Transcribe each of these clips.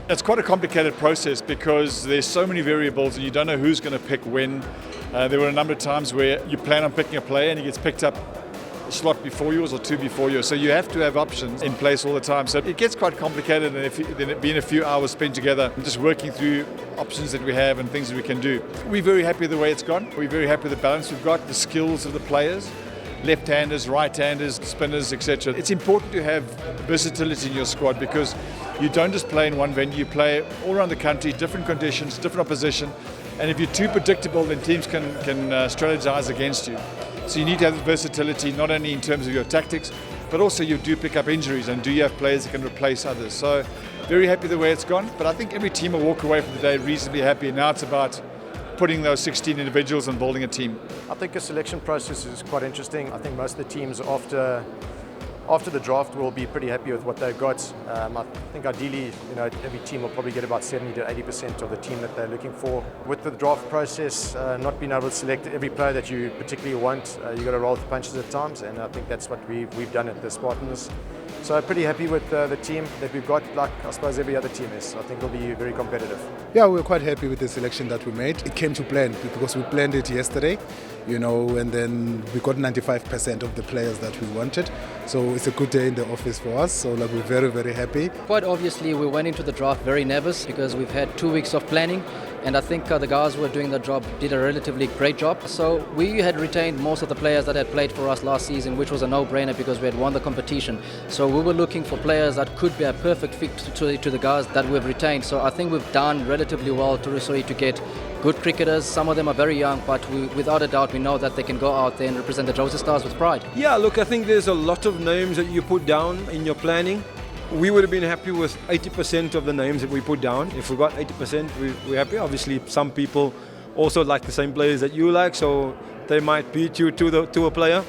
It's quite a complicated process because there's so many variables and you don't know who's going to pick when. There were a number of times where you plan on picking a player and he gets picked up a slot before yours or two before yours. So you have to have options in place all the time. So it gets quite complicated, and then it being a few hours spent together just working through options that we have and things that we can do. We're very happy with the way it's gone. We're very happy with the balance we've got, the skills of the players. Left-handers, right-handers, spinners, etc. It's important to have versatility in your squad because you don't just play in one venue, you play all around the country, different conditions, different opposition, and if you're too predictable, then teams can strategize against you. So you need to have versatility, not only in terms of your tactics, but also you do pick up injuries, and do you have players that can replace others. So very happy the way it's gone, but I think every team will walk away from the day reasonably happy. Now it's about putting those 16 individuals and building a team. I think the selection process is quite interesting. I think most of the teams after the draft will be pretty happy with what they've got. I think ideally, every team will probably get about 70 to 80% of the team that they're looking for. With the draft process, not being able to select every player that you particularly want, you've got to roll with the punches at times, and I think that's what we've done at the Spartans. So pretty happy with the team that we've got, like I suppose every other team is. I think it'll be very competitive. Yeah, we're quite happy with the selection that we made. It came to plan because we planned it yesterday, and then we got 95% of the players that we wanted. So it's a good day in the office for us. So we're very, very happy. Quite obviously, we went into the draft very nervous because we've had 2 weeks of planning. And I think the guys who were doing the job did a relatively great job. So we had retained most of the players that had played for us last season, which was a no-brainer because we had won the competition. So we were looking for players that could be a perfect fit to the guys that we've retained. So I think we've done relatively well to get good cricketers. Some of them are very young, but without a doubt we know that they can go out there and represent the Jozi Stars with pride. Yeah, look, I think there's a lot of names that you put down in your planning. We would have been happy with 80% of the names that we put down. If we got 80%, we're happy. Obviously, some people also like the same players that you like, so they might beat you to a player.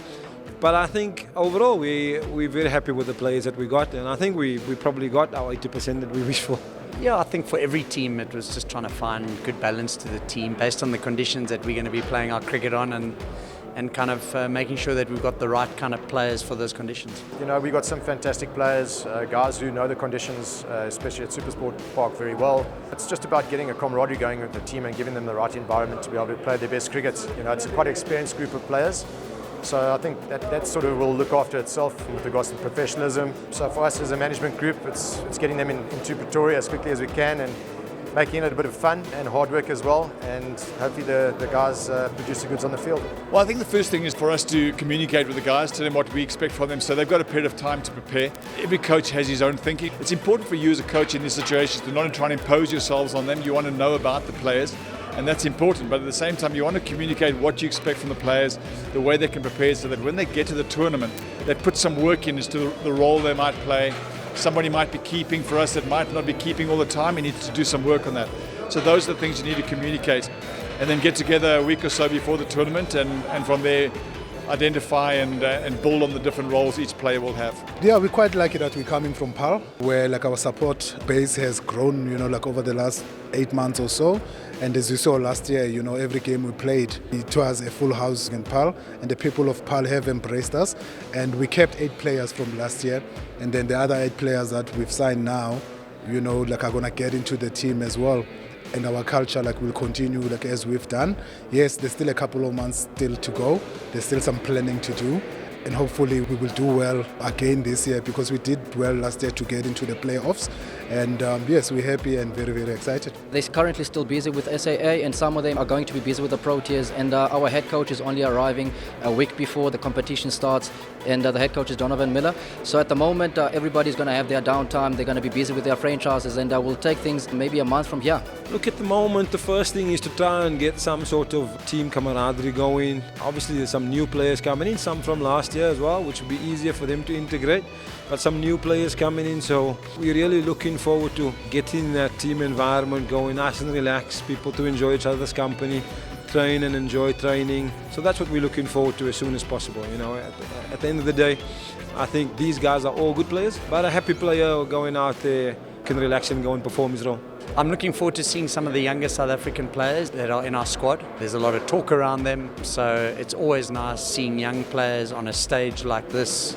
But I think overall, we're very happy with the players that we got, and I think we probably got our 80% that we wished for. Yeah, I think for every team, it was just trying to find good balance to the team based on the conditions that we're going to be playing our cricket on, and kind of making sure that we've got the right kind of players for those conditions. We've got some fantastic players, guys who know the conditions, especially at Supersport Park, very well. It's just about getting a camaraderie going with the team and giving them the right environment to be able to play their best cricket. It's a quite experienced group of players. So I think that sort of will look after itself with regards to professionalism. So for us as a management group, it's getting them into Pretoria as quickly as we can and making it a bit of fun and hard work as well, and hopefully the guys produce the goods on the field. Well, I think the first thing is for us to communicate with the guys, tell them what we expect from them, so they've got a period of time to prepare. Every coach has his own thinking. It's important for you as a coach in these situations to not try and impose yourselves on them. You want to know about the players, and that's important, but at the same time you want to communicate what you expect from the players, the way they can prepare, so that when they get to the tournament, they put some work in as to the role they might play. Somebody might be keeping for us that might not be keeping all the time. He needs to do some work on that. So those are the things you need to communicate, and then get together a week or so before the tournament, and from there identify and build on the different roles each player will have. Yeah, we're quite lucky that we're coming from Paarl, where our support base has grown, over the last 8 months or so. And as you saw last year, every game we played, it was a full house in Paarl, and the people of Paarl have embraced us. And we kept 8 players from last year, and then the other 8 players that we've signed now, are going to get into the team as well. And our culture will continue as we've done. Yes, there's still a couple of months still to go. There's still some planning to do. And hopefully we will do well again this year, because we did well last year to get into the playoffs. And yes, we're happy and very, very excited. They're currently still busy with SAA, and some of them are going to be busy with the Proteas. And our head coach is only arriving a week before the competition starts, and the head coach is Donovan Miller. So at the moment, everybody's going to have their downtime. They're going to be busy with their franchises, and we'll take things maybe a month from here. Look, at the moment, the first thing is to try and get some sort of team camaraderie going. Obviously, there's some new players coming in, some from last year as well, which will be easier for them to integrate. But some new players coming in, so we're really looking forward to getting that team environment going, nice and relaxed, people to enjoy each other's company, train and enjoy training. So that's what we're looking forward to as soon as possible. At the end of the day, I think these guys are all good players, but a happy player going out there can relax and go and perform his role. I'm looking forward to seeing some of the younger South African players that are in our squad. There's a lot of talk around them, so it's always nice seeing young players on a stage like this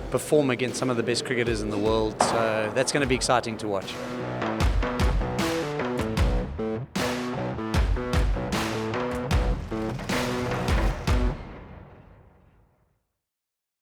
perform against some of the best cricketers in the world. So that's going to be exciting to watch.